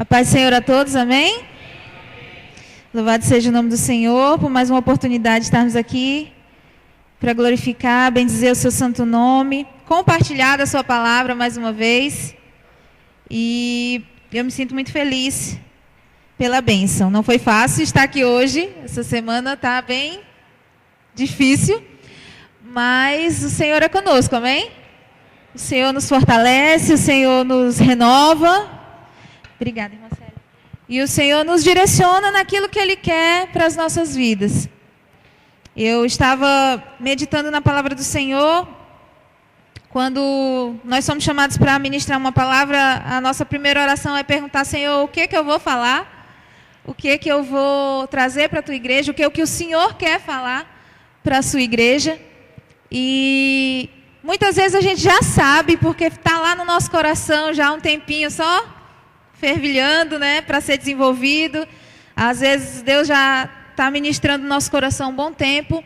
A paz do Senhor a todos, amém? Louvado seja o nome do Senhor por mais uma oportunidade de estarmos aqui para glorificar, bendizer o seu santo nome, compartilhar da sua palavra mais uma vez. E eu me sinto muito feliz pela bênção. Não foi fácil estar aqui hoje, essa semana está bem difícil, mas o Senhor é conosco, amém? O Senhor nos fortalece, o Senhor nos renova. Obrigada, irmã Célia. E o Senhor nos direciona naquilo que Ele quer para as nossas vidas. Eu estava meditando na palavra do Senhor. Quando nós somos chamados para ministrar uma palavra, a nossa primeira oração é perguntar: Senhor, o que eu vou falar? O que eu vou trazer para a tua igreja? O que o Senhor quer falar para a sua igreja? E muitas vezes a gente já sabe, porque está lá no nosso coração já há um tempinho só fervilhando, né, para ser desenvolvido. Às vezes Deus já está ministrando no nosso coração um bom tempo.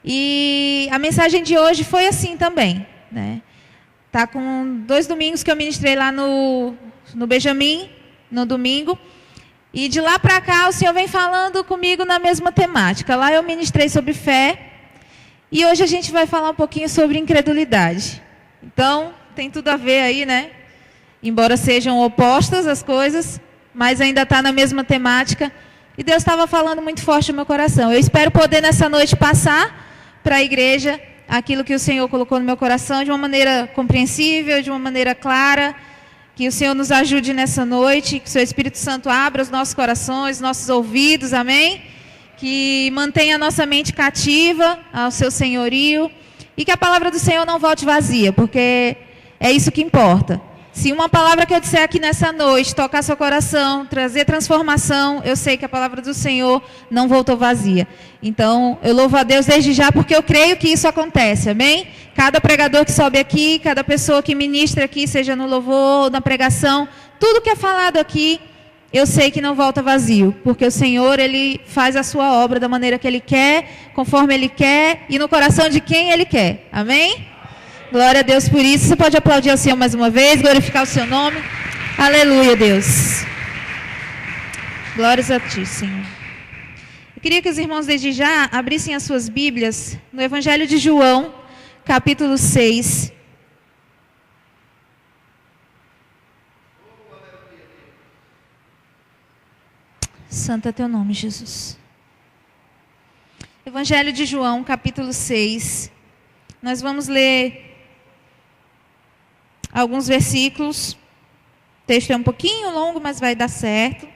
E a mensagem de hoje foi assim também, né? Tá com 2 domingos que eu ministrei lá no Benjamin, no domingo. E de lá para cá o Senhor vem falando comigo na mesma temática. Lá eu ministrei sobre fé. E hoje a gente vai falar um pouquinho sobre incredulidade. Então, tem tudo a ver aí, né? Embora sejam opostas as coisas, mas ainda está na mesma temática. E Deus estava falando muito forte no meu coração. Eu espero poder nessa noite passar para a igreja aquilo que o Senhor colocou no meu coração de uma maneira compreensível, de uma maneira clara. Que o Senhor nos ajude nessa noite, que o seu Espírito Santo abra os nossos corações, nossos ouvidos, amém? Que mantenha a nossa mente cativa ao seu senhorio. E que a palavra do Senhor não volte vazia, porque é isso que importa. Se uma palavra que eu disser aqui nessa noite tocar seu coração, trazer transformação, eu sei que a palavra do Senhor não voltou vazia. Então, eu louvo a Deus desde já, porque eu creio que isso acontece, amém? Cada pregador que sobe aqui, cada pessoa que ministra aqui, seja no louvor ou na pregação, tudo que é falado aqui, eu sei que não volta vazio, porque o Senhor, Ele faz a sua obra da maneira que Ele quer, conforme Ele quer e no coração de quem Ele quer, amém? Glória a Deus por isso. Você pode aplaudir ao Senhor mais uma vez, glorificar o seu nome. Aleluia, Deus. Glórias a ti, Senhor. Eu queria que os irmãos desde já abrissem as suas Bíblias no Evangelho de João, capítulo 6. Santo é teu nome, Jesus. Evangelho de João, capítulo 6. Nós vamos ler alguns versículos. O texto é um pouquinho longo, mas vai dar certo.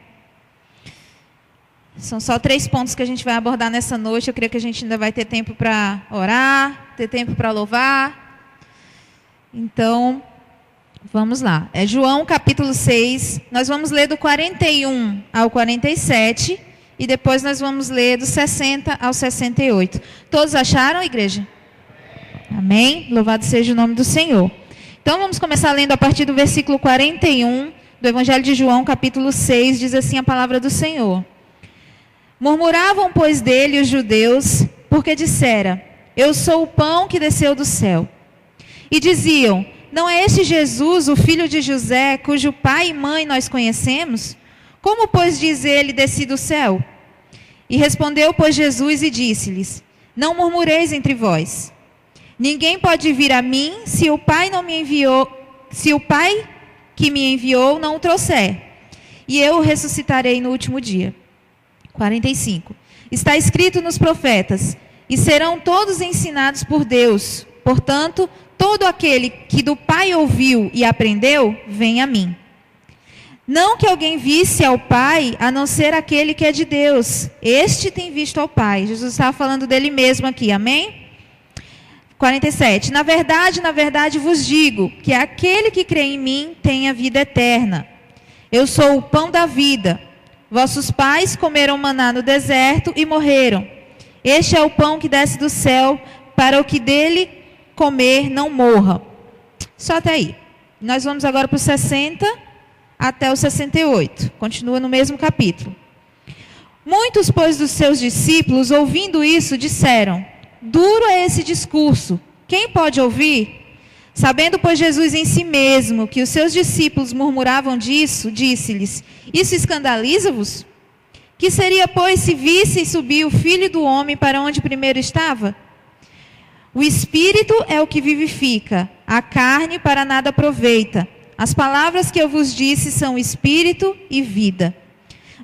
São só 3 pontos que a gente vai abordar nessa noite. Eu creio que a gente ainda vai ter tempo para orar, ter tempo para louvar. Então, vamos lá. É João capítulo 6. Nós vamos ler do 41 ao 47. E depois nós vamos ler do 60 ao 68. Todos acharam, igreja? Amém? Louvado seja o nome do Senhor. Então vamos começar lendo a partir do versículo 41 do Evangelho de João, capítulo 6, diz assim a palavra do Senhor. Murmuravam, pois, dele os judeus, porque dissera: eu sou o pão que desceu do céu. E diziam: não é este Jesus, o filho de José, cujo pai e mãe nós conhecemos? Como, pois, diz ele, desci do céu? E respondeu, pois, Jesus e disse-lhes: não murmureis entre vós. Ninguém pode vir a mim se o Pai não me enviou, se o Pai que me enviou não o trouxer. E eu o ressuscitarei no último dia. 45. Está escrito nos profetas: e serão todos ensinados por Deus. Portanto, todo aquele que do Pai ouviu e aprendeu, vem a mim. Não que alguém visse ao Pai, a não ser aquele que é de Deus. Este tem visto ao Pai. Jesus estava falando dele mesmo aqui, amém? 47. Na verdade vos digo, que aquele que crê em mim tem a vida eterna. Eu sou o pão da vida. Vossos pais comeram maná no deserto e morreram. Este é o pão que desce do céu, para o que dele comer não morra. Só até aí. Nós vamos agora para o 60 até o 68. Continua no mesmo capítulo. Muitos, pois, dos seus discípulos, ouvindo isso, disseram: duro é esse discurso. Quem pode ouvir? Sabendo, pois, Jesus em si mesmo que os seus discípulos murmuravam disso, disse-lhes: Isso escandaliza-vos? Que seria, pois, se visse subir o Filho do Homem para onde primeiro estava? O Espírito é o que vivifica, a carne para nada aproveita. As palavras que eu vos disse são Espírito e vida.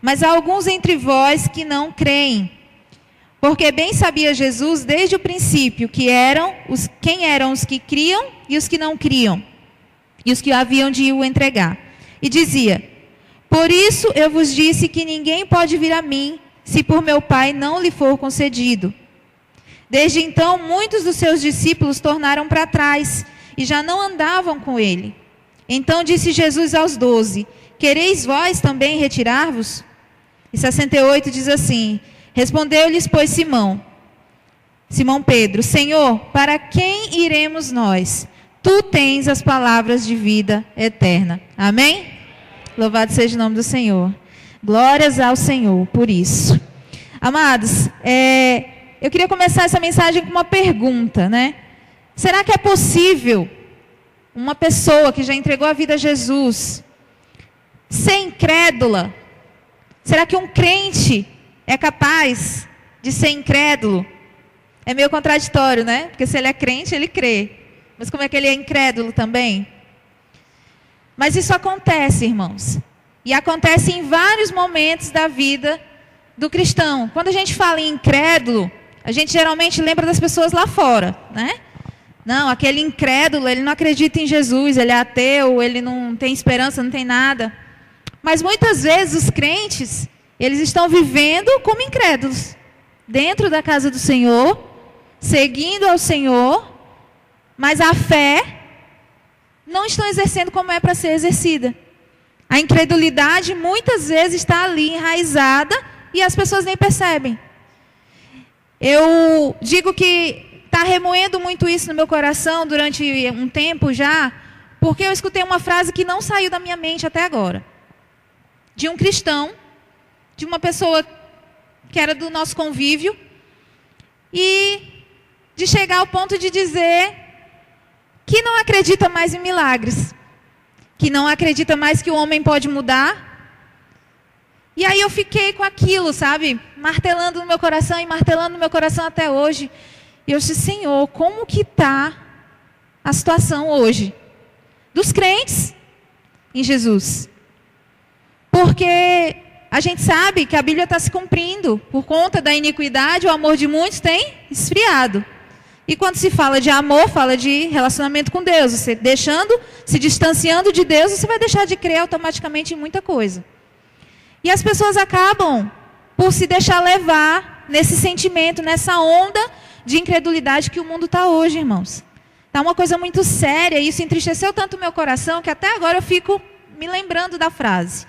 Mas há alguns entre vós que não creem. Porque bem sabia Jesus desde o princípio quem eram os que criam e os que não criam, e os que haviam de o entregar. E dizia: Por isso eu vos disse que ninguém pode vir a mim, se por meu Pai não lhe for concedido. Desde então, muitos dos seus discípulos tornaram para trás, e já não andavam com ele. Então disse Jesus aos 12, Quereis vós também retirar-vos? E 68 diz assim: Respondeu-lhes, pois, Simão Pedro: Senhor, para quem iremos nós? Tu tens as palavras de vida eterna. Amém? Louvado seja o nome do Senhor. Glórias ao Senhor por isso. Amados, eu queria começar essa mensagem com uma pergunta, né? Será que é possível uma pessoa que já entregou a vida a Jesus ser incrédula? Será que um crente é capaz de ser incrédulo? É meio contraditório, né? Porque se ele é crente, ele crê. Mas como é que ele é incrédulo também? Mas isso acontece, irmãos. E acontece em vários momentos da vida do cristão. Quando a gente fala em incrédulo, a gente geralmente lembra das pessoas lá fora, né? Não, aquele incrédulo, ele não acredita em Jesus, ele é ateu, ele não tem esperança, não tem nada. Mas muitas vezes os crentes, eles estão vivendo como incrédulos, dentro da casa do Senhor, seguindo ao Senhor, mas a fé não estão exercendo como é para ser exercida. A incredulidade muitas vezes está ali enraizada e as pessoas nem percebem. Eu digo que está remoendo muito isso no meu coração durante um tempo já, porque eu escutei uma frase que não saiu da minha mente até agora. De um cristão, de uma pessoa que era do nosso convívio, e de chegar ao ponto de dizer que não acredita mais em milagres, que não acredita mais que o homem pode mudar. E aí eu fiquei com aquilo, sabe, martelando no meu coração e martelando no meu coração até hoje. E eu disse: Senhor, como que está a situação hoje dos crentes em Jesus? Porque a gente sabe que a Bíblia está se cumprindo. Por conta da iniquidade, o amor de muitos tem esfriado. E quando se fala de amor, fala de relacionamento com Deus. Você se distanciando de Deus, você vai deixar de crer automaticamente em muita coisa. E as pessoas acabam por se deixar levar nesse sentimento, nessa onda de incredulidade que o mundo está hoje, irmãos. Está uma coisa muito séria, e isso entristeceu tanto o meu coração, que até agora eu fico me lembrando da frase.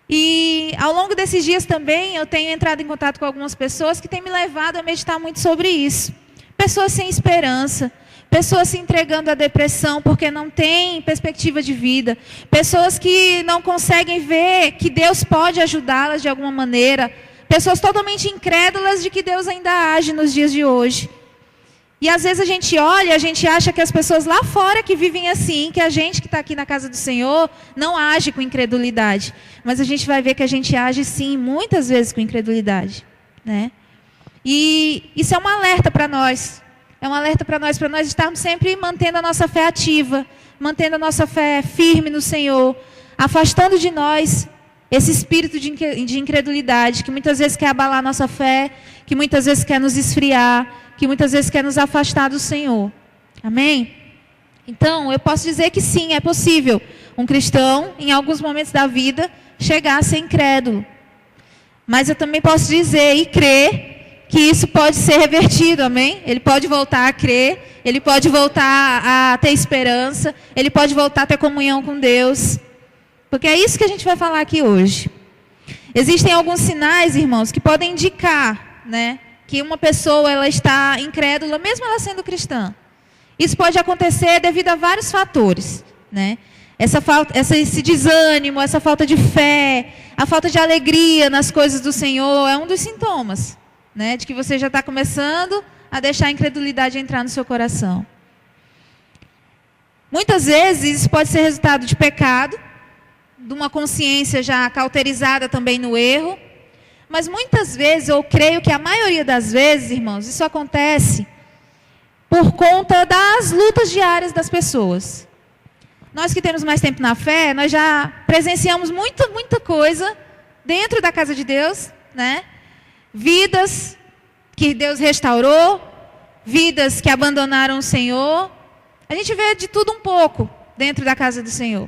E ao longo desses dias também, eu tenho entrado em contato com algumas pessoas que têm me levado a meditar muito sobre isso. Pessoas sem esperança, pessoas se entregando à depressão porque não têm perspectiva de vida, pessoas que não conseguem ver que Deus pode ajudá-las de alguma maneira, pessoas totalmente incrédulas de que Deus ainda age nos dias de hoje. E às vezes a gente olha, a gente acha que as pessoas lá fora que vivem assim, que a gente que está aqui na casa do Senhor não age com incredulidade. Mas a gente vai ver que a gente age sim, muitas vezes com incredulidade, né? E isso é um alerta para nós. É um alerta para nós estarmos sempre mantendo a nossa fé ativa, mantendo a nossa fé firme no Senhor, afastando de nós esse espírito de incredulidade, que muitas vezes quer abalar a nossa fé, que muitas vezes quer nos esfriar, que muitas vezes quer nos afastar do Senhor. Amém? Então, eu posso dizer que sim, é possível um cristão, em alguns momentos da vida, chegar a ser incrédulo. Mas eu também posso dizer e crer que isso pode ser revertido, amém? Ele pode voltar a crer, ele pode voltar a ter esperança, ele pode voltar a ter comunhão com Deus. Porque é isso que a gente vai falar aqui hoje. Existem alguns sinais, irmãos, que podem indicar, né, que uma pessoa ela está incrédula, mesmo ela sendo cristã. Isso pode acontecer devido a vários fatores, né? Esse desânimo, essa falta de fé, a falta de alegria nas coisas do Senhor é um dos sintomas, né, de que você já está começando a deixar a incredulidade entrar no seu coração. Muitas vezes isso pode ser resultado de pecado, de uma consciência já cauterizada também no erro. Mas muitas vezes, eu creio que a maioria das vezes, irmãos, isso acontece por conta das lutas diárias das pessoas. Nós que temos mais tempo na fé, nós já presenciamos muita coisa dentro da casa de Deus, né? Vidas que Deus restaurou, vidas que abandonaram o Senhor. A gente vê de tudo um pouco dentro da casa do Senhor.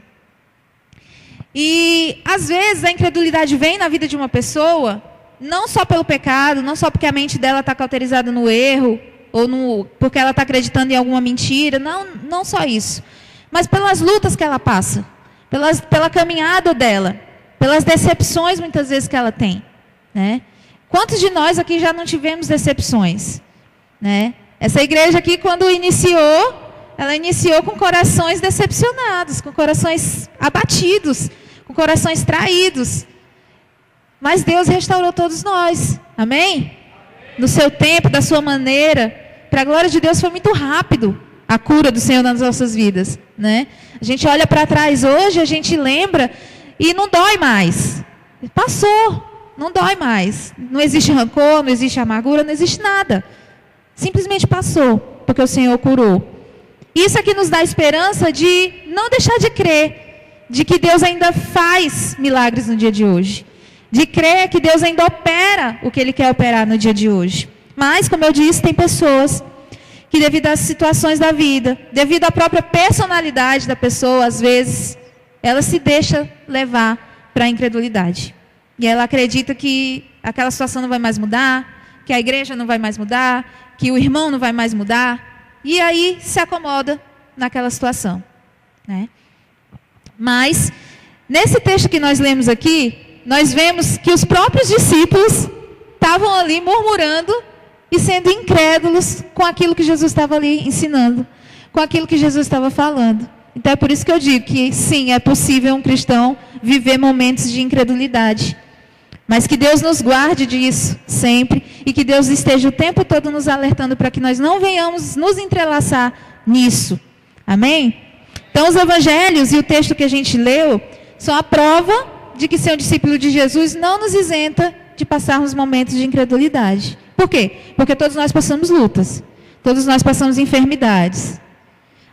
E, às vezes, a incredulidade vem na vida de uma pessoa, não só pelo pecado, não só porque a mente dela está cauterizada no erro, ou porque ela está acreditando em alguma mentira, não só isso. Mas pelas lutas que ela passa, pela caminhada dela, pelas decepções, muitas vezes, que ela tem. Né? Quantos de nós aqui já não tivemos decepções? Né? Essa igreja aqui, quando ela iniciou com corações decepcionados, com corações abatidos, com corações traídos. Mas Deus restaurou todos nós. Amém? No seu tempo, da sua maneira. Para a glória de Deus, foi muito rápido a cura do Senhor nas nossas vidas. Né? A gente olha para trás hoje, a gente lembra e não dói mais. Passou, não dói mais. Não existe rancor, não existe amargura, não existe nada. Simplesmente passou, porque o Senhor curou. Isso aqui nos dá esperança de não deixar de crer, de que Deus ainda faz milagres no dia de hoje. De crer que Deus ainda opera o que Ele quer operar no dia de hoje. Mas, como eu disse, tem pessoas que, devido às situações da vida, devido à própria personalidade da pessoa, às vezes, ela se deixa levar para a incredulidade. E ela acredita que aquela situação não vai mais mudar, que a igreja não vai mais mudar, que o irmão não vai mais mudar. E aí se acomoda naquela situação. Né? Mas, nesse texto que nós lemos aqui, nós vemos que os próprios discípulos estavam ali murmurando e sendo incrédulos com aquilo que Jesus estava ali ensinando, com aquilo que Jesus estava falando. Então é por isso que eu digo que sim, é possível um cristão viver momentos de incredulidade. Mas que Deus nos guarde disso sempre e que Deus esteja o tempo todo nos alertando para que nós não venhamos nos entrelaçar nisso. Amém? Então os evangelhos e o texto que a gente leu são a prova de que ser um discípulo de Jesus não nos isenta de passarmos momentos de incredulidade. Por quê? Porque todos nós passamos lutas. Todos nós passamos enfermidades.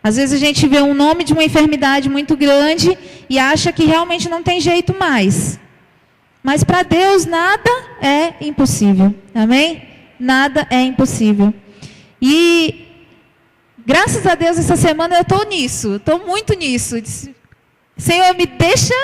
Às vezes a gente vê um nome de uma enfermidade muito grande e acha que realmente não tem jeito mais. Mas para Deus nada é impossível. Amém? Nada é impossível. E graças a Deus essa semana eu estou nisso. Estou muito nisso. Senhor, me deixa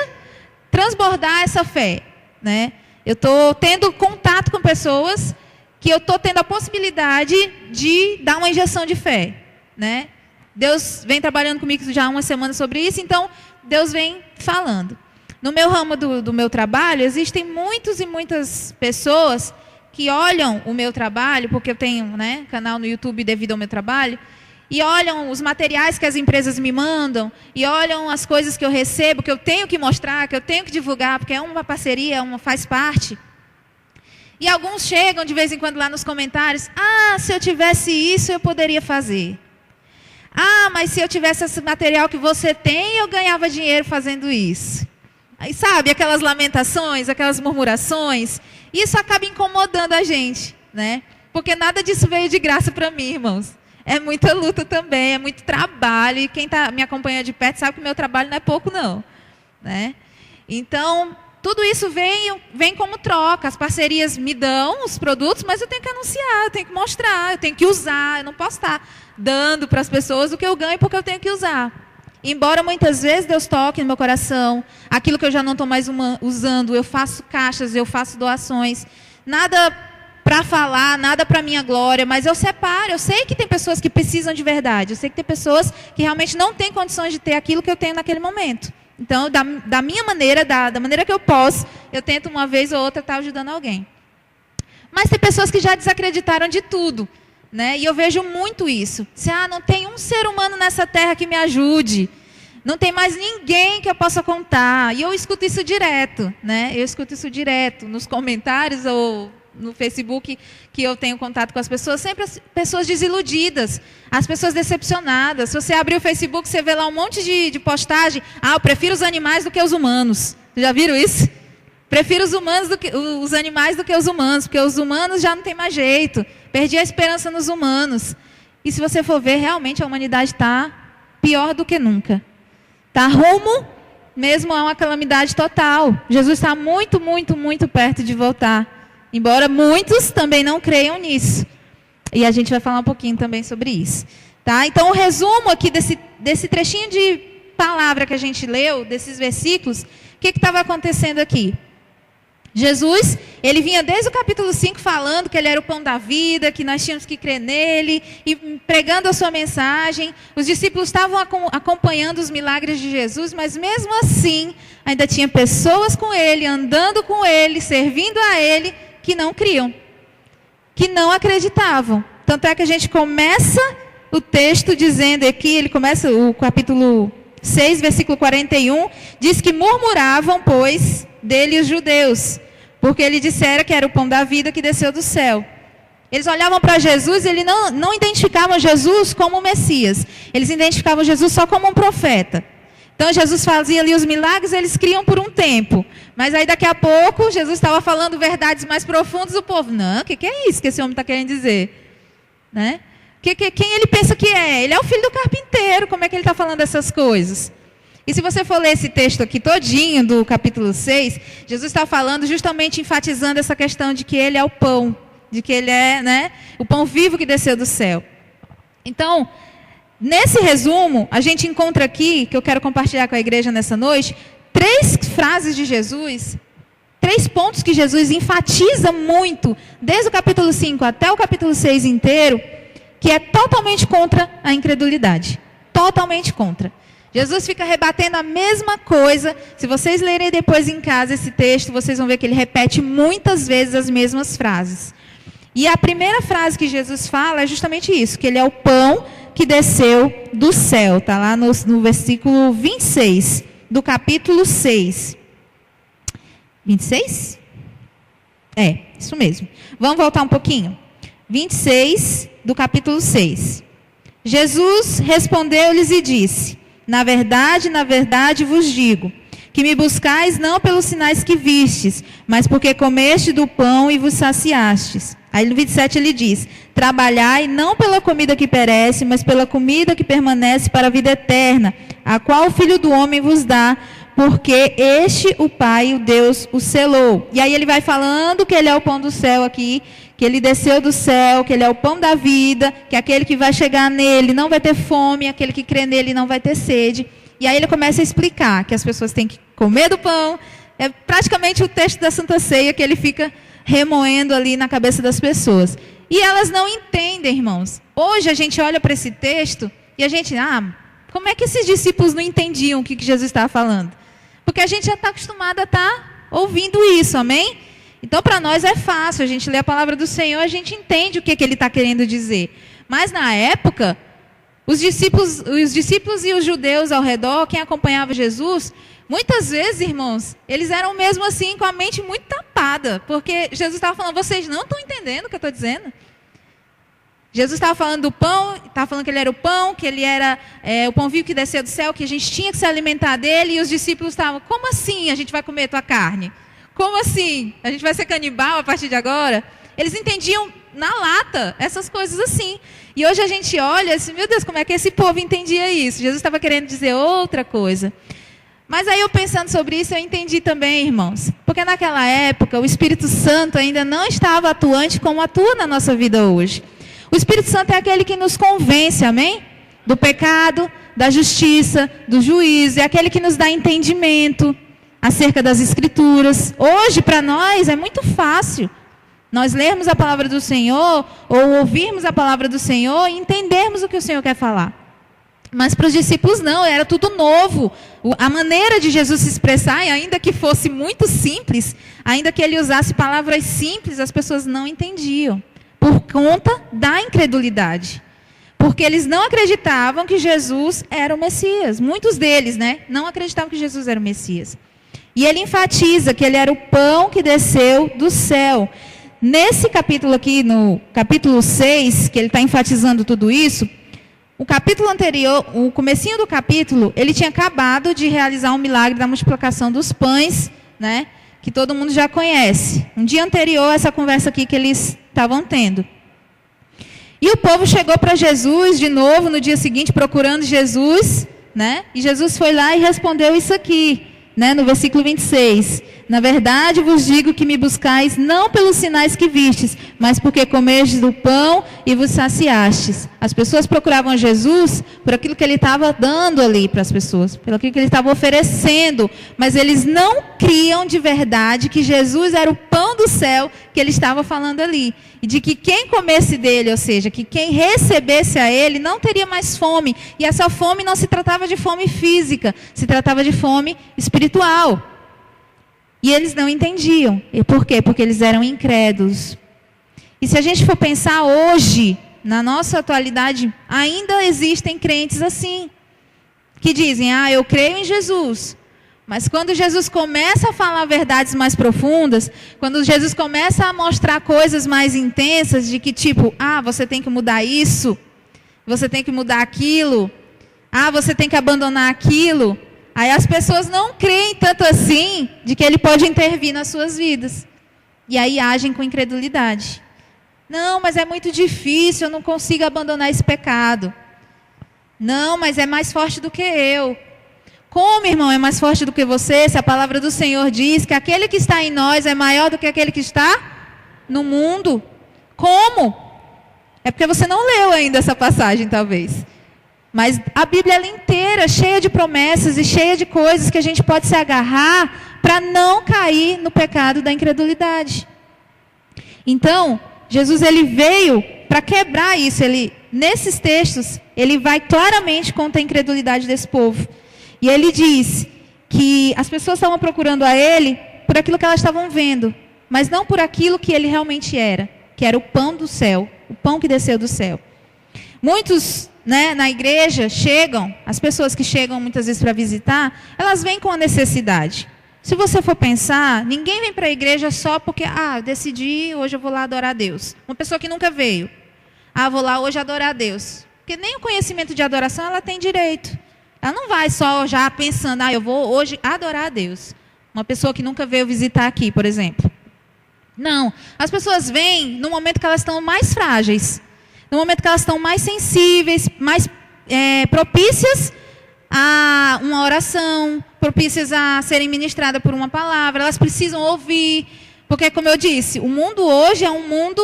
transbordar essa fé. Né? Eu estou tendo contato com pessoas que eu estou tendo a possibilidade de dar uma injeção de fé. Né? Deus vem trabalhando comigo já há uma semana sobre isso, então Deus vem falando. No meu ramo do meu trabalho, existem muitos e muitas pessoas que olham o meu trabalho, porque eu tenho canal no YouTube devido ao meu trabalho, e olham os materiais que as empresas me mandam, e olham as coisas que eu recebo, que eu tenho que mostrar, que eu tenho que divulgar, porque é uma parceria, faz parte. E alguns chegam de vez em quando lá nos comentários, se eu tivesse isso, eu poderia fazer. Mas se eu tivesse esse material que você tem, eu ganhava dinheiro fazendo isso. Aí, sabe, aquelas lamentações, aquelas murmurações, isso acaba incomodando a gente, né? Porque nada disso veio de graça para mim, irmãos. É muita luta também, é muito trabalho, e quem me acompanha de perto sabe que o meu trabalho não é pouco, não. Né? Então, tudo isso vem como troca. As parcerias me dão os produtos, mas eu tenho que anunciar, eu tenho que mostrar, eu tenho que usar. Eu não posso estar dando para as pessoas o que eu ganho porque eu tenho que usar. Embora muitas vezes Deus toque no meu coração, aquilo que eu já não estou mais usando, eu faço caixas, eu faço doações. Nada para falar, nada para minha glória, mas eu separo. Eu sei que tem pessoas que precisam de verdade. Eu sei que tem pessoas que realmente não têm condições de ter aquilo que eu tenho naquele momento. Então, da minha maneira, da maneira que eu posso, eu tento uma vez ou outra estar ajudando alguém. Mas tem pessoas que já desacreditaram de tudo. Né? E eu vejo muito isso. Não tem um ser humano nessa terra que me ajude. Não tem mais ninguém que eu possa contar. E eu escuto isso direto. Né? Eu escuto isso direto nos comentários ou no Facebook, que eu tenho contato com as pessoas, sempre as pessoas desiludidas, as pessoas decepcionadas. Se você abrir o Facebook, você vê lá um monte de postagem. Eu prefiro os animais do que os humanos. Já viram isso? Prefiro os animais do que os humanos, porque os humanos já não tem mais jeito. Perdi a esperança nos humanos. E se você for ver, realmente a humanidade está pior do que nunca. Está rumo mesmo a uma calamidade total. Jesus está muito, muito, muito perto de voltar. Embora muitos também não creiam nisso. E a gente vai falar um pouquinho também sobre isso. Tá? Então, o resumo aqui desse trechinho de palavra que a gente leu, desses versículos, o que estava acontecendo aqui? Jesus, ele vinha desde o capítulo 5 falando que ele era o pão da vida, que nós tínhamos que crer nele, e pregando a sua mensagem. Os discípulos estavam acompanhando os milagres de Jesus, mas mesmo assim, ainda tinha pessoas com ele, andando com ele, servindo a ele, que não criam, que não acreditavam. Tanto é que a gente começa o texto dizendo aqui, ele começa o capítulo 6, versículo 41, diz que murmuravam, pois, dele os judeus, porque ele dissera que era o pão da vida que desceu do céu. Eles olhavam para Jesus e eles não identificavam Jesus como o Messias. Eles identificavam Jesus só como um profeta. Então Jesus fazia ali os milagres, eles criam por um tempo. Mas aí daqui a pouco, Jesus estava falando verdades mais profundas, o povo, não, o que é isso que esse homem está querendo dizer? Né? Quem ele pensa que é? Ele é o filho do carpinteiro, como é que ele está falando essas coisas? E se você for ler esse texto aqui todinho do capítulo 6, Jesus está falando justamente enfatizando essa questão de que ele é o pão, de que ele é, né, o pão vivo que desceu do céu. Então, nesse resumo, a gente encontra aqui, que eu quero compartilhar com a igreja nessa noite, 3 frases de Jesus, 3 pontos que Jesus enfatiza muito, desde o capítulo 5 até o capítulo 6 inteiro, que é totalmente contra a incredulidade. Totalmente contra. Jesus fica rebatendo a mesma coisa. Se vocês lerem depois em casa esse texto, vocês vão ver que ele repete muitas vezes as mesmas frases. E a primeira frase que Jesus fala é justamente isso, que ele é o pão que desceu do céu. Está lá no versículo 26 do capítulo 6. 26? É, isso mesmo. Vamos voltar um pouquinho. 26 do capítulo 6. Jesus respondeu-lhes e disse: na verdade vos digo, que me buscais não pelos sinais que vistes, mas porque comeste do pão e vos saciastes. Aí no 27 ele diz: trabalhai não pela comida que perece, mas pela comida que permanece para a vida eterna, a qual o Filho do Homem vos dá, porque este o Pai, o Deus, o selou. E aí ele vai falando que ele é o pão do céu aqui, que ele desceu do céu, que ele é o pão da vida, que aquele que vai chegar nele não vai ter fome, aquele que crê nele não vai ter sede. E aí ele começa a explicar que as pessoas têm que comer do pão. É praticamente o texto da Santa Ceia que ele fica remoendo ali na cabeça das pessoas. E elas não entendem, irmãos. Hoje a gente olha para esse texto e a gente, como é que esses discípulos não entendiam o que Jesus estava falando? Porque a gente já está acostumado a estar ouvindo isso, amém? Então, para nós é fácil, a gente lê a palavra do Senhor, a gente entende o que ele está querendo dizer. Mas na época, os discípulos e os judeus ao redor, quem acompanhava Jesus, muitas vezes, irmãos, eles eram mesmo assim com a mente muito tapada, porque Jesus estava falando, vocês não estão entendendo o que eu estou dizendo? Jesus estava falando do pão, estava falando que ele era o pão, que ele era o pão vivo que desceu do céu, que a gente tinha que se alimentar dele, e os discípulos estavam, como assim a gente vai comer tua carne? Como assim? A gente vai ser canibal a partir de agora? Eles entendiam na lata essas coisas assim. E hoje a gente olha assim, meu Deus, como é que esse povo entendia isso? Jesus estava querendo dizer outra coisa. Mas aí eu pensando sobre isso, eu entendi também, irmãos. Porque naquela época o Espírito Santo ainda não estava atuante como atua na nossa vida hoje. O Espírito Santo é aquele que nos convence, amém? Do pecado, da justiça, do juízo. É aquele que nos dá entendimento acerca das Escrituras. Hoje, para nós, é muito fácil nós lermos a palavra do Senhor, ou ouvirmos a palavra do Senhor e entendermos o que o Senhor quer falar. Mas para os discípulos não, era tudo novo. A maneira de Jesus se expressar, e ainda que fosse muito simples, ainda que ele usasse palavras simples, as pessoas não entendiam, por conta da incredulidade. Porque eles não acreditavam que Jesus era o Messias. Muitos deles, né, não acreditavam que Jesus era o Messias. E ele enfatiza que ele era o pão que desceu do céu. nesse capítulo aqui, no capítulo 6, que ele está enfatizando tudo isso, o capítulo anterior, o comecinho do capítulo, ele tinha acabado de realizar um milagre da multiplicação dos pães, né? Que todo mundo já conhece. Um dia anterior, essa conversa aqui que eles estavam tendo. E o povo chegou para Jesus de novo no dia seguinte, procurando Jesus, né? E Jesus foi lá e respondeu isso aqui, né? No versículo 26. Na verdade vos digo que me buscais não pelos sinais que vistes, mas porque comestes do pão e vos saciastes. As pessoas procuravam Jesus por aquilo que ele estava dando ali para as pessoas, pelo aquilo que ele estava oferecendo, mas eles não criam de verdade que Jesus era o pão do céu que ele estava falando ali. E de que quem comesse dele, ou seja, que quem recebesse a ele, não teria mais fome. E essa fome não se tratava de fome física, se tratava de fome espiritual. E eles não entendiam. E por quê? Porque eles eram incrédulos. E se a gente for pensar hoje, na nossa atualidade, ainda existem crentes assim. Que dizem, eu creio em Jesus. Mas quando Jesus começa a falar verdades mais profundas, quando Jesus começa a mostrar coisas mais intensas, de que tipo, você tem que mudar isso, você tem que mudar aquilo, você tem que abandonar aquilo, aí as pessoas não creem tanto assim, de que ele pode intervir nas suas vidas. E aí agem com incredulidade. Não, mas é muito difícil, eu não consigo abandonar esse pecado. Não, mas é mais forte do que eu. Como, irmão, é mais forte do que você, se a palavra do Senhor diz que aquele que está em nós é maior do que aquele que está no mundo? Como? É porque você não leu ainda essa passagem, talvez. Mas a Bíblia ela é inteira, cheia de promessas e cheia de coisas que a gente pode se agarrar para não cair no pecado da incredulidade. Então, Jesus ele veio para quebrar isso. Nesses textos, ele vai claramente contra a incredulidade desse povo. E ele diz que as pessoas estavam procurando a ele por aquilo que elas estavam vendo, mas não por aquilo que ele realmente era, que era o pão do céu, o pão que desceu do céu. Muitos, na igreja chegam, as pessoas que chegam muitas vezes para visitar, elas vêm com a necessidade. Se você for pensar, ninguém vem para a igreja só porque, decidi, hoje eu vou lá adorar a Deus. Uma pessoa que nunca veio, vou lá hoje adorar a Deus. Porque nem o conhecimento de adoração ela tem direito. Ela não vai só já pensando, eu vou hoje adorar a Deus. Uma pessoa que nunca veio visitar aqui, por exemplo. Não, as pessoas vêm no momento que elas estão mais frágeis. No momento que elas estão mais sensíveis, mais propícias a uma oração, propícias a serem ministradas por uma palavra. Elas precisam ouvir. Porque, como eu disse, o mundo hoje é um mundo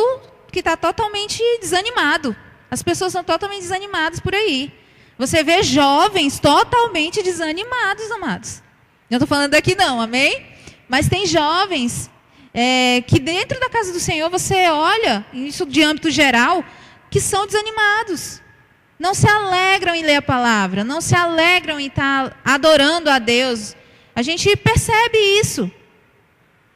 que está totalmente desanimado. As pessoas são totalmente desanimadas por aí. Você vê jovens totalmente desanimados, amados. Não estou falando daqui não, amém? Mas tem jovens que dentro da casa do Senhor você olha, isso de âmbito geral, que são desanimados. Não se alegram em ler a palavra, não se alegram em estar adorando a Deus. A gente percebe isso.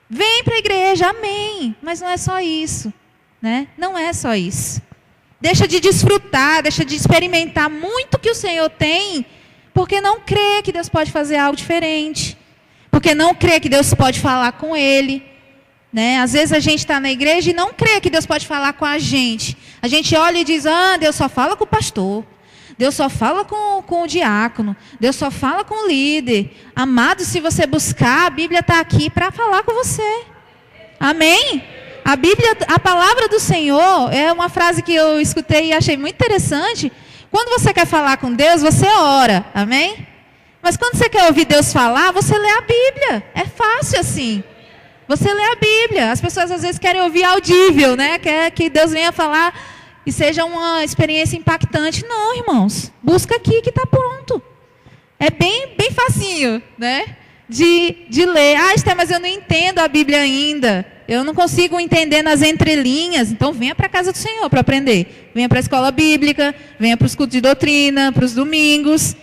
Vem para a igreja, amém. Mas não é só isso, né? Não é só isso. Deixa de desfrutar, deixa de experimentar muito que o Senhor tem, porque não crê que Deus pode fazer algo diferente. Porque não crê que Deus pode falar com ele. Às vezes a gente está na igreja e não crê que Deus pode falar com a gente. A gente olha e diz, Deus só fala com o pastor. Deus só fala com o diácono. Deus só fala com o líder. Amado, se você buscar, a Bíblia está aqui para falar com você. Amém? A Bíblia, a palavra do Senhor, é uma frase que eu escutei e achei muito interessante. Quando você quer falar com Deus, você ora, amém? Mas quando você quer ouvir Deus falar, você lê a Bíblia. É fácil assim. Você lê a Bíblia. As pessoas às vezes querem ouvir audível, Quer que Deus venha falar e seja uma experiência impactante. Não, irmãos. Busca aqui que está pronto. É bem facinho, de ler. Esther, mas eu não entendo a Bíblia ainda. Eu não consigo entender nas entrelinhas. Então venha para a casa do Senhor para aprender. Venha para a escola bíblica, venha para os cultos de doutrina, para os domingos.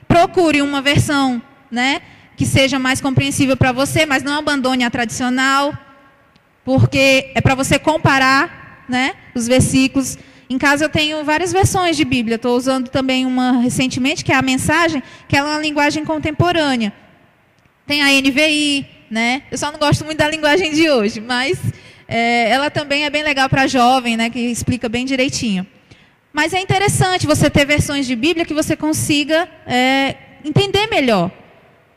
Procure uma versão, que seja mais compreensível para você, mas não abandone a tradicional, porque é para você comparar, os versículos. Em casa eu tenho várias versões de Bíblia. Estou usando também uma recentemente, que é a Mensagem, que ela é uma linguagem contemporânea. Tem a NVI, Eu só não gosto muito da linguagem de hoje, mas Ela também é bem legal para jovem, né, que explica bem direitinho. Mas é interessante você ter versões de Bíblia que você consiga entender melhor.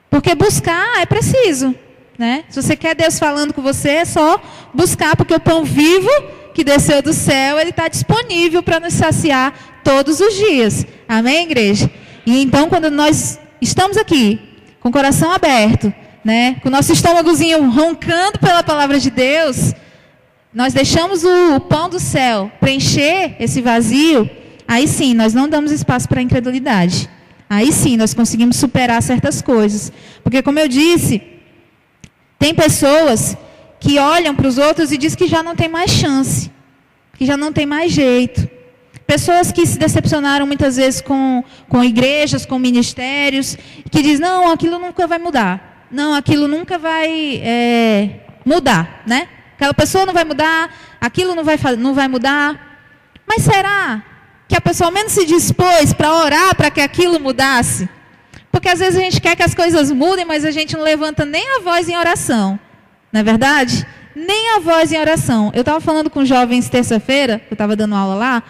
Porque buscar é preciso, né? Se você quer Deus falando com você, é só buscar, porque o pão vivo que desceu do céu, ele está disponível para nos saciar todos os dias. Amém, igreja? E então, quando nós estamos aqui, com o coração aberto, né, com o nosso estômagozinho roncando pela palavra de Deus, nós deixamos o pão do céu preencher esse vazio, aí sim, nós não damos espaço para a incredulidade. Aí sim, nós conseguimos superar certas coisas. Porque, como eu disse, tem pessoas que olham para os outros e dizem que já não tem mais chance, que já não tem mais jeito. Pessoas que se decepcionaram muitas vezes com igrejas, com ministérios, que dizem, não, aquilo nunca vai mudar. Não, aquilo nunca vai mudar, né? Aquela pessoa não vai mudar, aquilo não vai mudar. Mas será que a pessoa ao menos se dispôs para orar para que aquilo mudasse? Porque às vezes a gente quer que as coisas mudem, mas a gente não levanta nem a voz em oração. Não é verdade? Nem a voz em oração. Eu estava falando com jovens terça-feira, eu estava dando aula lá,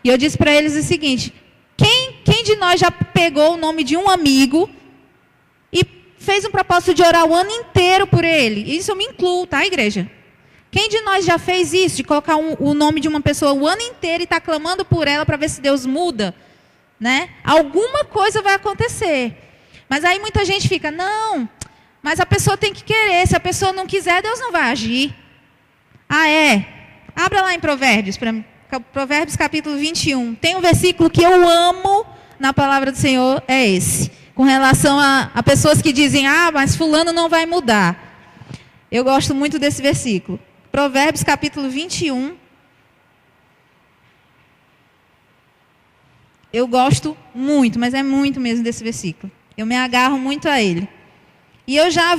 e eu disse para eles o seguinte, quem de nós já pegou o nome de um amigo e fez um propósito de orar o ano inteiro por ele? Isso eu me incluo, tá, igreja? Quem de nós já fez isso, de colocar o nome de uma pessoa o ano inteiro e está clamando por ela para ver se Deus muda? Né? Alguma coisa vai acontecer. Mas aí muita gente fica, não, mas a pessoa tem que querer. Se a pessoa não quiser, Deus não vai agir. Ah, é? Abra lá em Provérbios, Provérbios capítulo 21. Tem um versículo que eu amo na palavra do Senhor, é esse. Com relação a pessoas que dizem, mas fulano não vai mudar. Eu gosto muito desse versículo. Provérbios capítulo 21. Eu gosto muito, mas é muito mesmo desse versículo. Eu me agarro muito a ele. E eu já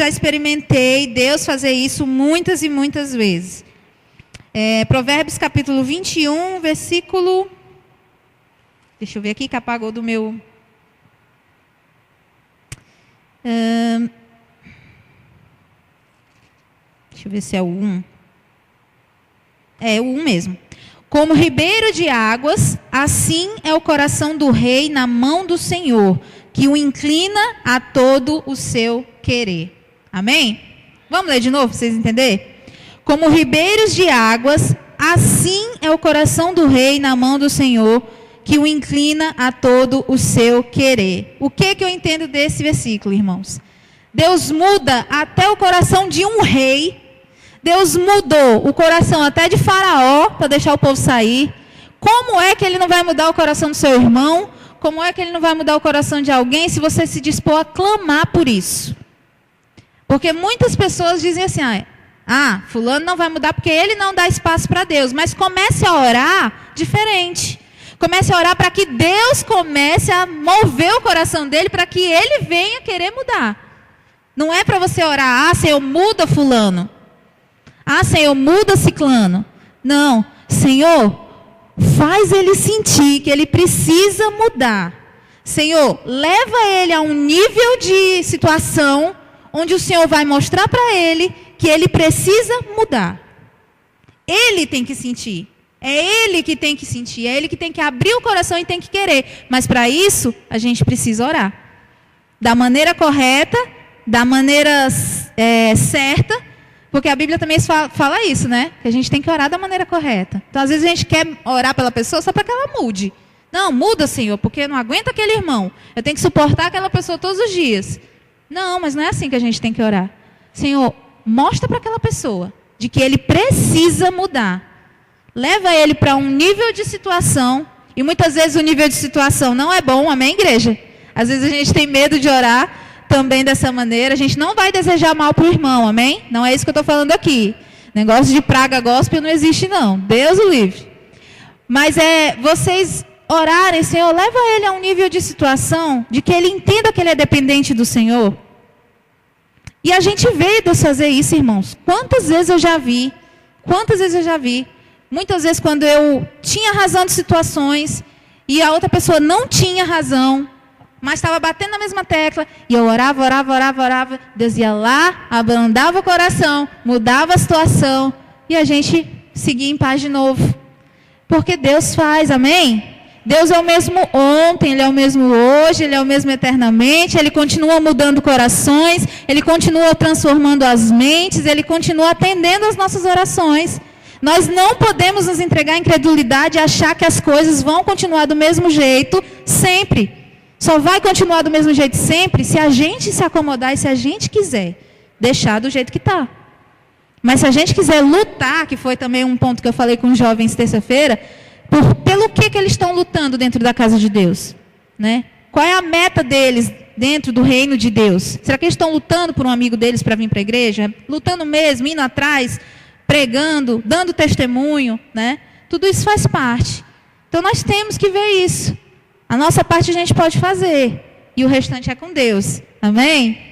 experimentei Deus fazer isso muitas e muitas vezes. Provérbios capítulo 21, versículo... Deixa eu ver aqui que apagou do meu... Deixa eu ver se é o 1. É o 1 mesmo. Como ribeiro de águas, assim é o coração do rei na mão do Senhor, que o inclina a todo o seu querer. Amém? Vamos ler de novo para vocês entenderem? Como ribeiros de águas, assim é o coração do rei na mão do Senhor, que o inclina a todo o seu querer. O que eu entendo desse versículo, irmãos? Deus muda até o coração de um rei. Deus mudou o coração até de Faraó, para deixar o povo sair. Como é que ele não vai mudar o coração do seu irmão? Como é que ele não vai mudar o coração de alguém se você se dispor a clamar por isso? Porque muitas pessoas dizem assim, fulano não vai mudar porque ele não dá espaço para Deus. Mas comece a orar diferente. Comece a orar para que Deus comece a mover o coração dele, para que ele venha querer mudar. Não é para você orar, Senhor, muda fulano. Senhor, muda ciclano. Não, Senhor, faz ele sentir que ele precisa mudar. Senhor, leva ele a um nível de situação onde o Senhor vai mostrar para ele que ele precisa mudar. Ele tem que sentir. É ele que tem que sentir. É ele que tem que abrir o coração e tem que querer. Mas para isso, a gente precisa orar. Da maneira correta, da maneira certa. Porque a Bíblia também fala isso, né? Que a gente tem que orar da maneira correta. Então, às vezes, a gente quer orar pela pessoa só para que ela mude. Não, muda, Senhor, porque eu não aguento aquele irmão. Eu tenho que suportar aquela pessoa todos os dias. Não, mas não é assim que a gente tem que orar. Senhor, mostra para aquela pessoa de que ele precisa mudar. Leva ele para um nível de situação. E muitas vezes o nível de situação não é bom, amém, igreja? Às vezes a gente tem medo de orar também dessa maneira. A gente não vai desejar mal para o irmão, amém? Não é isso que eu estou falando aqui. Negócio de praga gospel não existe não. Deus o livre. Mas vocês orarem, Senhor, leva ele a um nível de situação de que ele entenda que ele é dependente do Senhor. E a gente vê Deus fazer isso, irmãos. Quantas vezes eu já vi. Muitas vezes quando eu tinha razão de situações e a outra pessoa não tinha razão, mas estava batendo na mesma tecla, e eu orava, Deus ia lá, abrandava o coração, mudava a situação, e a gente seguir em paz de novo. Porque Deus faz, amém? Deus é o mesmo ontem, Ele é o mesmo hoje, Ele é o mesmo eternamente, Ele continua mudando corações, Ele continua transformando as mentes, Ele continua atendendo às nossas orações. Nós não podemos nos entregar à incredulidade e achar que as coisas vão continuar do mesmo jeito sempre. Só vai continuar do mesmo jeito sempre se a gente se acomodar e se a gente quiser deixar do jeito que está. Mas se a gente quiser lutar, que foi também um ponto que eu falei com os jovens terça-feira, pelo que eles estão lutando dentro da casa de Deus? Né? Qual é a meta deles dentro do reino de Deus? Será que eles estão lutando por um amigo deles para vir para a igreja? Lutando mesmo, indo atrás, pregando, dando testemunho, né? Tudo isso faz parte. Então nós temos que ver isso. A nossa parte a gente pode fazer. E o restante é com Deus. Amém?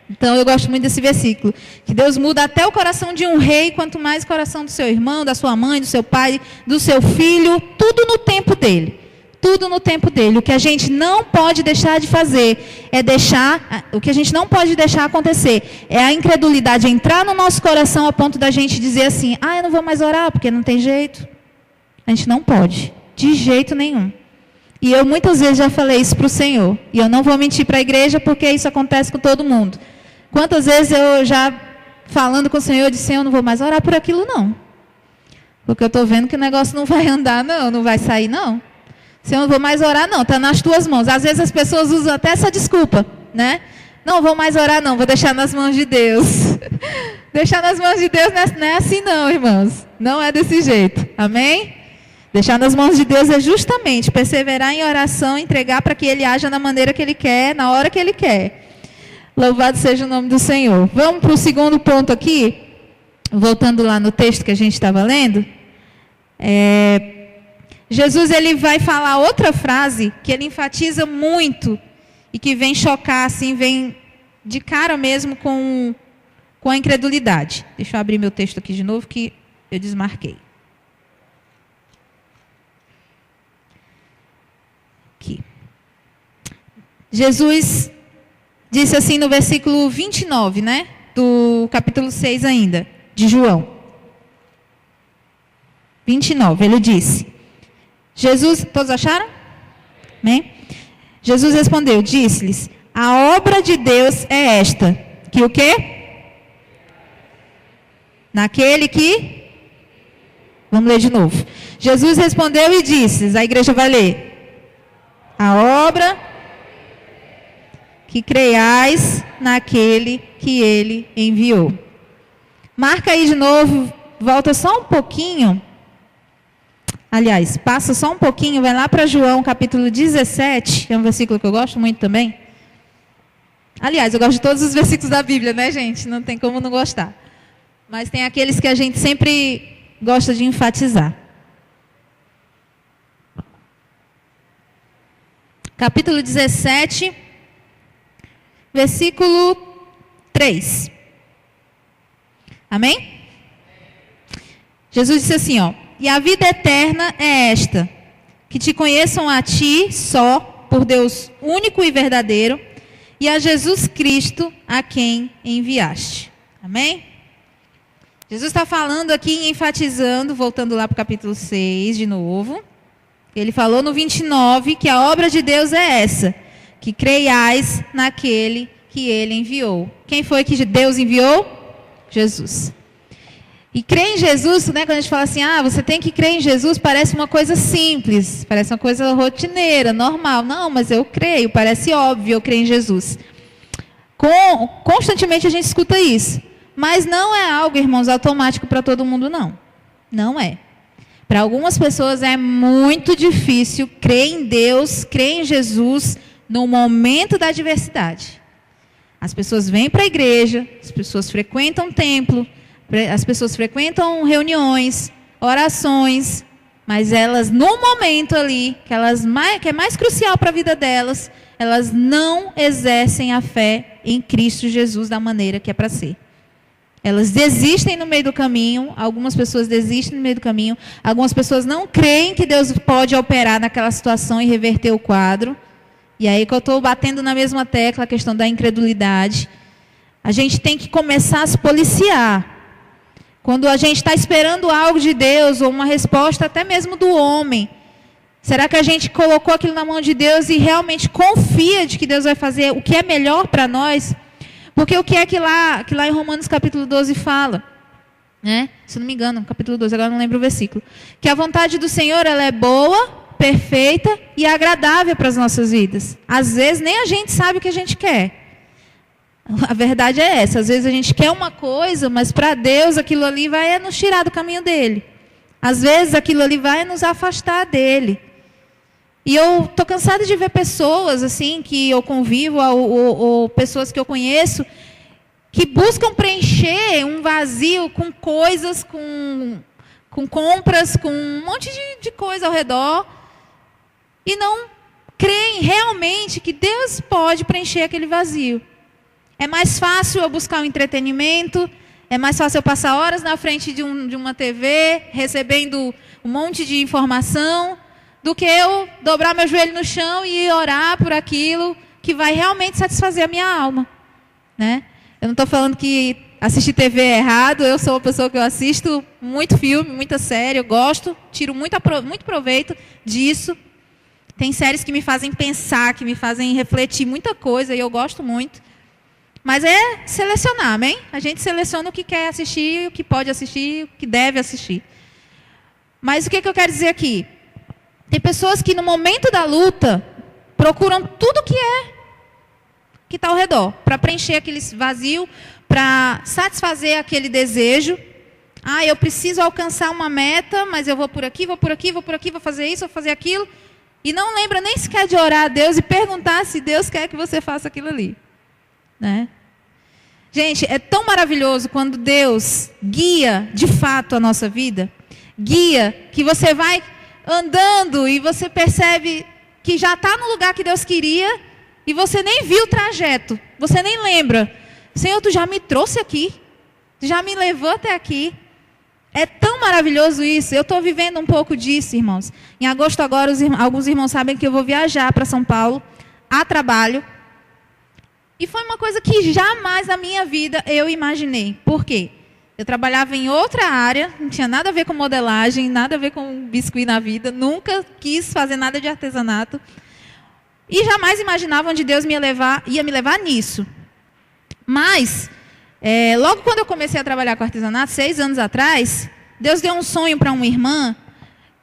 Então eu gosto muito desse versículo. Que Deus muda até o coração de um rei, quanto mais o coração do seu irmão, da sua mãe, do seu pai, do seu filho. Tudo no tempo dele. Tudo no tempo dele. O que a gente não pode deixar de fazer é o que a gente não pode deixar acontecer é a incredulidade entrar no nosso coração a ponto da gente dizer assim, eu não vou mais orar porque não tem jeito. A gente não pode. De jeito nenhum. E eu muitas vezes já falei isso para o Senhor. E eu não vou mentir para a igreja porque isso acontece com todo mundo. Quantas vezes eu já falando com o Senhor, eu disse, Senhor, eu não vou mais orar por aquilo não. Porque eu estou vendo que o negócio não vai andar não vai sair não. Senhor, eu não vou mais orar não, está nas tuas mãos. Às vezes as pessoas usam até essa desculpa, né? Não vou mais orar não, vou deixar nas mãos de Deus. Deixar nas mãos de Deus não é assim não, irmãos. Não é desse jeito, amém? Deixar nas mãos de Deus é justamente perseverar em oração, entregar para que Ele haja da maneira que Ele quer, na hora que Ele quer. Louvado seja o nome do Senhor. Vamos para o segundo ponto aqui, voltando lá no texto que a gente estava lendo. Jesus ele vai falar outra frase que ele enfatiza muito e que vem chocar, assim, vem de cara mesmo com a incredulidade. Deixa eu abrir meu texto aqui de novo que eu desmarquei. Aqui. Jesus disse assim no versículo 29, né? Do capítulo 6 ainda, de João. 29, ele disse... Jesus, todos acharam? Amém? Jesus respondeu, disse-lhes, a obra de Deus é esta, que o quê? Naquele que... Vamos ler de novo. Jesus respondeu e disse-lhes, a igreja vai ler, a obra que creiais naquele que ele enviou. Marca aí de novo, volta só um pouquinho. Aliás, passa só um pouquinho, vai lá para João, capítulo 17, é um versículo que eu gosto muito também. Aliás, eu gosto de todos os versículos da Bíblia, né, gente? Não tem como não gostar. Mas tem aqueles que a gente sempre gosta de enfatizar. Capítulo 17, versículo 3. Amém? Jesus disse assim, e a vida eterna é esta, que te conheçam a ti só, por Deus único e verdadeiro, e a Jesus Cristo, a quem enviaste. Amém? Jesus está falando aqui, enfatizando, voltando lá para o capítulo 6 de novo. Ele falou no 29 que a obra de Deus é essa, que creiais naquele que ele enviou. Quem foi que Deus enviou? Jesus. E crer em Jesus, né, quando a gente fala assim, você tem que crer em Jesus, parece uma coisa simples, parece uma coisa rotineira, normal. Não, mas eu creio, parece óbvio, eu creio em Jesus. Constantemente a gente escuta isso. Mas não é algo, irmãos, automático para todo mundo, não. Não é. Para algumas pessoas é muito difícil crer em Deus, crer em Jesus, no momento da adversidade. As pessoas vêm para a igreja, as pessoas frequentam o templo, as pessoas frequentam reuniões, orações, mas elas, no momento ali, que é mais crucial para a vida delas, elas não exercem a fé em Cristo Jesus da maneira que é para ser. Elas desistem no meio do caminho, algumas pessoas desistem no meio do caminho, algumas pessoas não creem que Deus pode operar naquela situação e reverter o quadro. E aí que eu estou batendo na mesma tecla, a questão da incredulidade. A gente tem que começar a se policiar. Quando a gente está esperando algo de Deus, ou uma resposta até mesmo do homem, será que a gente colocou aquilo na mão de Deus e realmente confia de que Deus vai fazer o que é melhor para nós? Porque o que é que lá em Romanos capítulo 12 fala? Né? Se não me engano, capítulo 12, agora não lembro o versículo. Que a vontade do Senhor, ela é boa, perfeita e agradável para as nossas vidas. Às vezes nem a gente sabe o que a gente quer. A verdade é essa. Às vezes a gente quer uma coisa, mas para Deus aquilo ali vai nos tirar do caminho dele. Às vezes aquilo ali vai nos afastar dele. E eu estou cansada de ver pessoas assim que eu convivo, ou pessoas que eu conheço, que buscam preencher um vazio com coisas, com compras, com um monte de coisa ao redor, e não creem realmente que Deus pode preencher aquele vazio. É mais fácil eu buscar um entretenimento, é mais fácil eu passar horas na frente de uma TV, recebendo um monte de informação, do que eu dobrar meu joelho no chão e orar por aquilo que vai realmente satisfazer a minha alma, né? Eu não estou falando que assistir TV é errado. Eu sou uma pessoa que eu assisto muito filme, muita série, eu gosto, tiro muito proveito disso. Tem séries que me fazem pensar, que me fazem refletir muita coisa, e eu gosto muito. Mas é selecionar, amém? A gente seleciona o que quer assistir, o que pode assistir, o que deve assistir. Mas o que eu quero dizer aqui? Tem pessoas que no momento da luta procuram tudo que está ao redor, para preencher aquele vazio, para satisfazer aquele desejo. Ah, eu preciso alcançar uma meta, mas eu vou por aqui, vou por aqui, vou por aqui, vou fazer isso, vou fazer aquilo. E não lembra nem sequer de orar a Deus e perguntar se Deus quer que você faça aquilo ali, né? Gente, é tão maravilhoso quando Deus guia de fato a nossa vida. Guia, que você vai andando e você percebe que já está no lugar que Deus queria, e você nem viu o trajeto, você nem lembra. Senhor, tu já me trouxe aqui, tu já me levou até aqui. É tão maravilhoso isso. Eu estou vivendo um pouco disso, irmãos. Em agosto agora, alguns irmãos sabem que eu vou viajar para São Paulo, a trabalho. E foi uma coisa que jamais na minha vida eu imaginei. Por quê? Eu trabalhava em outra área, não tinha nada a ver com modelagem, nada a ver com biscuit na vida, nunca quis fazer nada de artesanato. E jamais imaginava onde Deus ia me levar nisso. Mas, logo quando eu comecei a trabalhar com artesanato, 6 anos atrás, Deus deu um sonho para uma irmã,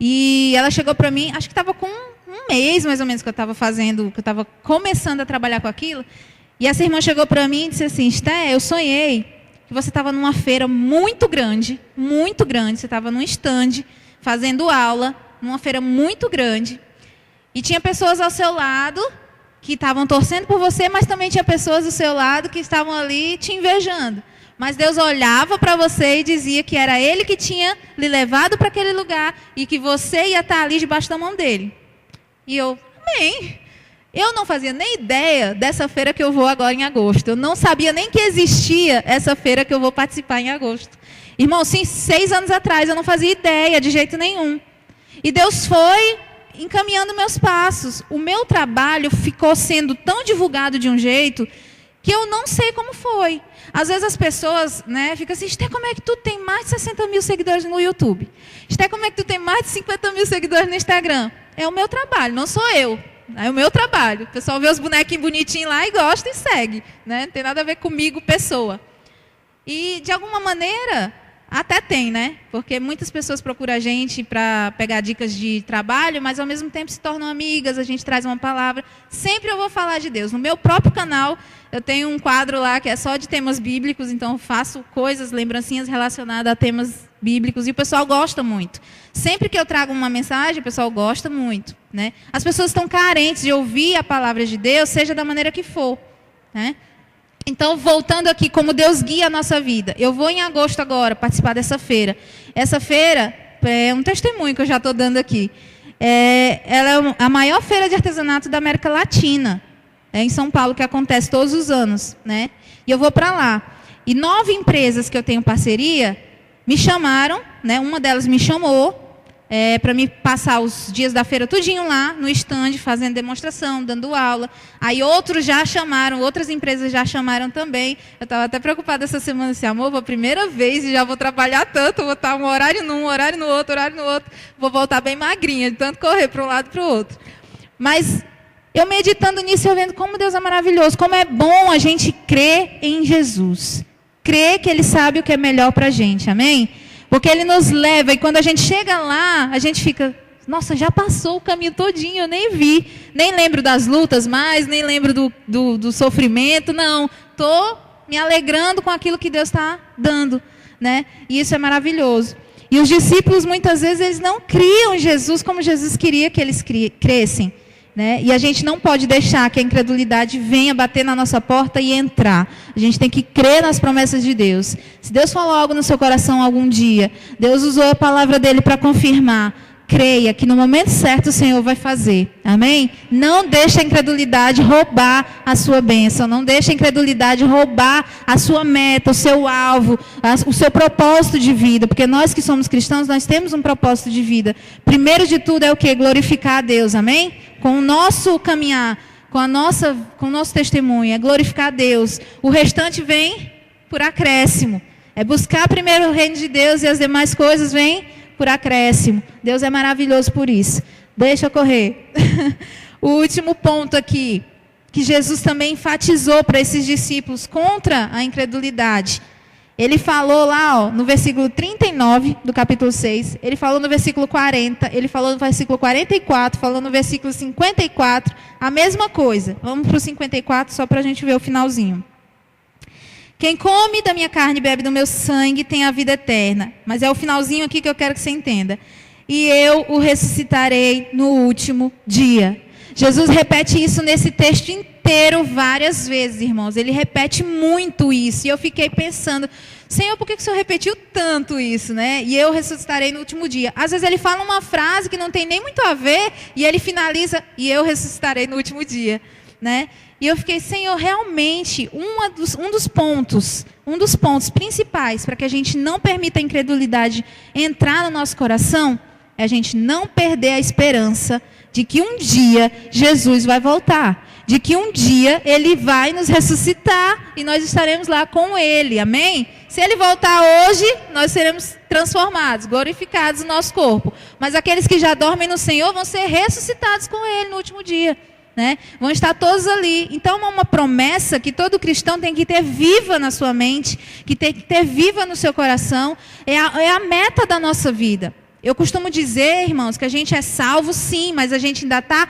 e ela chegou para mim, acho que estava com um mês mais ou menos que eu estava fazendo, que eu estava começando a trabalhar com aquilo, e essa irmã chegou para mim e disse assim: Esté, eu sonhei que você estava numa feira muito grande, você estava num stand, fazendo aula, numa feira muito grande, e tinha pessoas ao seu lado que estavam torcendo por você, mas também tinha pessoas do seu lado que estavam ali te invejando. Mas Deus olhava para você e dizia que era Ele que tinha lhe levado para aquele lugar e que você ia estar ali debaixo da mão dele. E eu, amém. Eu não fazia nem ideia dessa feira que eu vou agora em agosto. Eu não sabia nem que existia essa feira que eu vou participar em agosto. Irmão, sim, 6 anos atrás eu não fazia ideia de jeito nenhum. E Deus foi encaminhando meus passos. O meu trabalho ficou sendo tão divulgado de um jeito que eu não sei como foi. Às vezes as pessoas, né, ficam assim: Esté, como é que tu tem mais de 60 mil seguidores no YouTube? Esté, como é que tu tem mais de 50 mil seguidores no Instagram? É o meu trabalho, não sou eu. É o meu trabalho. O pessoal vê os bonequinhos bonitinhos lá e gosta e segue, né? Não tem nada a ver comigo, pessoa. E, de alguma maneira, até tem, né? Porque muitas pessoas procuram a gente para pegar dicas de trabalho, mas, ao mesmo tempo, se tornam amigas, a gente traz uma palavra. Sempre eu vou falar de Deus. No meu próprio canal, eu tenho um quadro lá que é só de temas bíblicos, então eu faço coisas, lembrancinhas relacionadas a temas bíblicos, e o pessoal gosta muito. Sempre que eu trago uma mensagem, o pessoal gosta muito, né? As pessoas estão carentes de ouvir a palavra de Deus, seja da maneira que for, né? Então, voltando aqui, como Deus guia a nossa vida. Eu vou em agosto agora participar dessa feira. Essa feira é um testemunho que eu já estou dando aqui. Ela é a maior feira de artesanato da América Latina. É em São Paulo, que acontece todos os anos, né? E eu vou para lá. E 9 empresas que eu tenho parceria me chamaram, né? Uma delas me chamou para me passar os dias da feira tudinho lá no stand, fazendo demonstração, dando aula. Aí outros já chamaram, outras empresas já chamaram também. Eu estava até preocupada essa semana, assim, amor, vou a primeira vez e já vou trabalhar tanto, vou estar um horário num, horário no outro, vou voltar bem magrinha, de tanto correr para um lado e para o outro. Mas eu meditando nisso, eu vendo como Deus é maravilhoso, como é bom a gente crer em Jesus. Crer que Ele sabe o que é melhor para a gente, amém? Porque Ele nos leva, e quando a gente chega lá, a gente fica, nossa, já passou o caminho todinho, eu nem vi, nem lembro das lutas mais, nem lembro do sofrimento, não. Estou me alegrando com aquilo que Deus está dando, né? E isso é maravilhoso. E os discípulos, muitas vezes, eles não criam em Jesus como Jesus queria que eles crescem. Né? E a gente não pode deixar que a incredulidade venha bater na nossa porta e entrar. A gente tem que crer nas promessas de Deus. Se Deus falou algo no seu coração algum dia, Deus usou a palavra dele para confirmar, creia que no momento certo o Senhor vai fazer. Amém? Não deixe a incredulidade roubar a sua bênção. Não deixe a incredulidade roubar a sua meta, o seu alvo, o seu propósito de vida. Porque nós que somos cristãos, nós temos um propósito de vida. Primeiro de tudo é o quê? Glorificar a Deus. Amém? Com o nosso caminhar, com o nosso testemunho, é glorificar a Deus. O restante vem por acréscimo. É buscar primeiro o reino de Deus e as demais coisas vêm por acréscimo. Deus é maravilhoso por isso. Deixa eu correr. O último ponto aqui, que Jesus também enfatizou para esses discípulos contra a incredulidade. Ele falou lá, no versículo 39 do capítulo 6, ele falou no versículo 40, ele falou no versículo 44, falou no versículo 54, a mesma coisa. Vamos para o 54 só para a gente ver o finalzinho. Quem come da minha carne e bebe do meu sangue tem a vida eterna. Mas é o finalzinho aqui que eu quero que você entenda. E eu o ressuscitarei no último dia. Jesus repete isso nesse texto inteiro várias vezes, irmãos. Ele repete muito isso. E eu fiquei pensando, Senhor, por que o Senhor repetiu tanto isso, né? E eu ressuscitarei no último dia. Às vezes ele fala uma frase que não tem nem muito a ver e ele finaliza, e eu ressuscitarei no último dia, né? E eu fiquei, Senhor, realmente, um dos pontos principais para que a gente não permita a incredulidade entrar no nosso coração é a gente não perder a esperança de que um dia Jesus vai voltar, de que um dia Ele vai nos ressuscitar e nós estaremos lá com Ele, amém? Se Ele voltar hoje, nós seremos transformados, glorificados no nosso corpo, mas aqueles que já dormem no Senhor vão ser ressuscitados com Ele no último dia. Né? Vão estar todos ali. Então é uma promessa que todo cristão tem que ter viva na sua mente, que tem que ter viva no seu coração. É a meta da nossa vida. Eu costumo dizer, irmãos, que a gente é salvo sim, mas a gente ainda está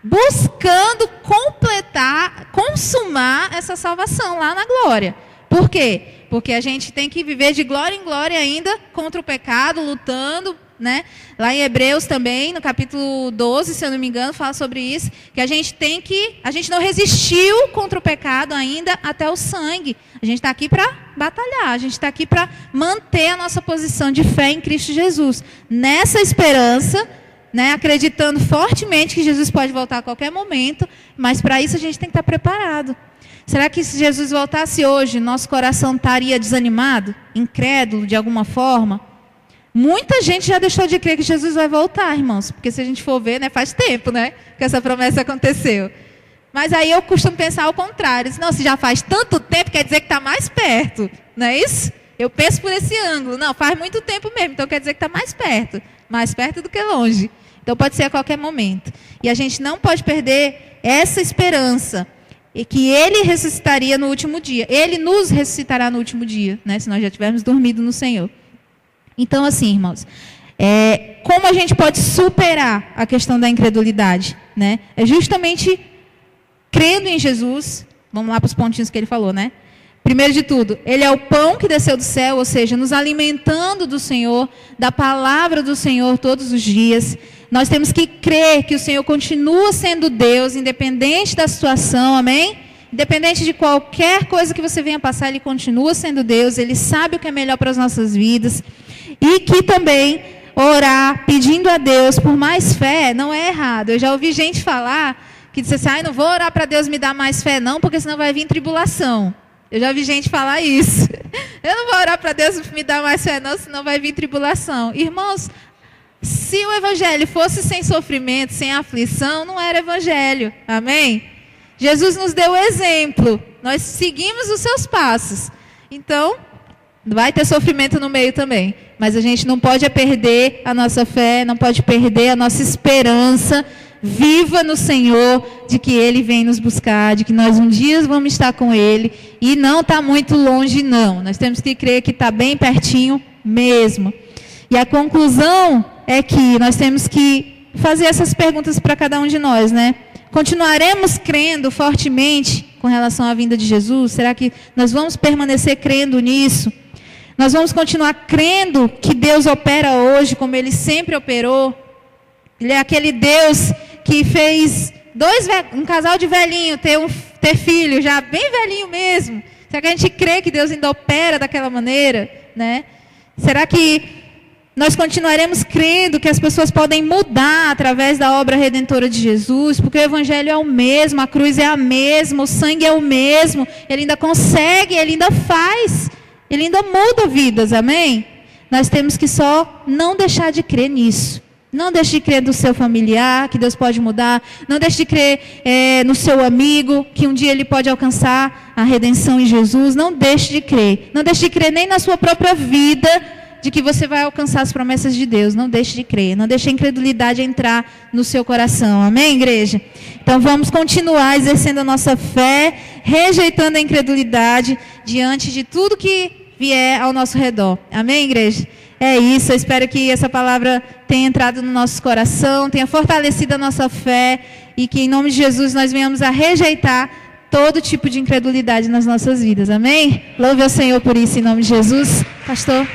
buscando completar, consumar essa salvação lá na glória. Por quê? Porque a gente tem que viver de glória em glória ainda contra o pecado, lutando, né? Lá em Hebreus também, no capítulo 12, se eu não me engano, fala sobre isso, que a gente não resistiu contra o pecado ainda até o sangue. A gente está aqui para batalhar, a gente está aqui para manter a nossa posição de fé em Cristo Jesus. Nessa esperança, né, acreditando fortemente que Jesus pode voltar a qualquer momento, mas para isso a gente tem que estar preparado. Será que se Jesus voltasse hoje, nosso coração estaria desanimado, incrédulo de alguma forma? Muita gente já deixou de crer que Jesus vai voltar, irmãos. Porque se a gente for ver, né, faz tempo, né, que essa promessa aconteceu. Mas aí eu costumo pensar ao contrário. Não, se já faz tanto tempo, quer dizer que está mais perto. Não é isso? Eu penso por esse ângulo. Não, faz muito tempo mesmo, então quer dizer que está mais perto. Mais perto do que longe. Então pode ser a qualquer momento. E a gente não pode perder essa esperança. E que Ele ressuscitaria no último dia. Ele nos ressuscitará no último dia, né, se nós já tivermos dormido no Senhor. Então, assim, irmãos, como a gente pode superar a questão da incredulidade? Né? É justamente crendo em Jesus. Vamos lá para os pontinhos que ele falou, né? Primeiro de tudo, Ele é o pão que desceu do céu, ou seja, nos alimentando do Senhor, da palavra do Senhor todos os dias. Nós temos que crer que o Senhor continua sendo Deus, independente da situação, amém? Independente de qualquer coisa que você venha passar, Ele continua sendo Deus, Ele sabe o que é melhor para as nossas vidas. E que também orar pedindo a Deus por mais fé não é errado. Eu já ouvi gente falar que disse assim, não vou orar para Deus me dar mais fé não, porque senão vai vir tribulação. Eu já ouvi gente falar isso. Eu não vou orar para Deus me dar mais fé não, senão vai vir tribulação. Irmãos, Se o evangelho fosse sem sofrimento, sem aflição, não era evangelho. Amém? Jesus nos deu o exemplo. Nós seguimos os seus passos. Então, vai ter sofrimento no meio também. Mas a gente não pode perder a nossa fé, não pode perder a nossa esperança viva no Senhor, de que Ele vem nos buscar, de que nós um dia vamos estar com Ele. E não está muito longe, não. Nós temos que crer que está bem pertinho mesmo. E a conclusão é que nós temos que fazer essas perguntas para cada um de nós, né? Continuaremos crendo fortemente com relação à vinda de Jesus? Será que nós vamos permanecer crendo nisso? Nós vamos continuar crendo que Deus opera hoje como Ele sempre operou? Ele é aquele Deus que fez um casal de velhinho ter filho, já bem velhinho mesmo. Será que a gente crê que Deus ainda opera daquela maneira, né? Será que nós continuaremos crendo que as pessoas podem mudar através da obra redentora de Jesus, porque o evangelho é o mesmo, a cruz é a mesma, o sangue é o mesmo, ele ainda consegue, ele ainda faz, ele ainda muda vidas, amém? Nós temos que só não deixar de crer nisso. Não deixe de crer no seu familiar, que Deus pode mudar. Não deixe de crer no seu amigo, que um dia ele pode alcançar a redenção em Jesus. Não deixe de crer. Não deixe de crer nem na sua própria vida, de que você vai alcançar as promessas de Deus. Não deixe de crer. Não deixe a incredulidade entrar no seu coração. Amém, igreja? Então vamos continuar exercendo a nossa fé, rejeitando a incredulidade diante de tudo que vier ao nosso redor. Amém, igreja? É isso, eu espero que essa palavra tenha entrado no nosso coração, tenha fortalecido a nossa fé e que em nome de Jesus nós venhamos a rejeitar todo tipo de incredulidade nas nossas vidas. Amém? Louve ao Senhor por isso em nome de Jesus. Pastor.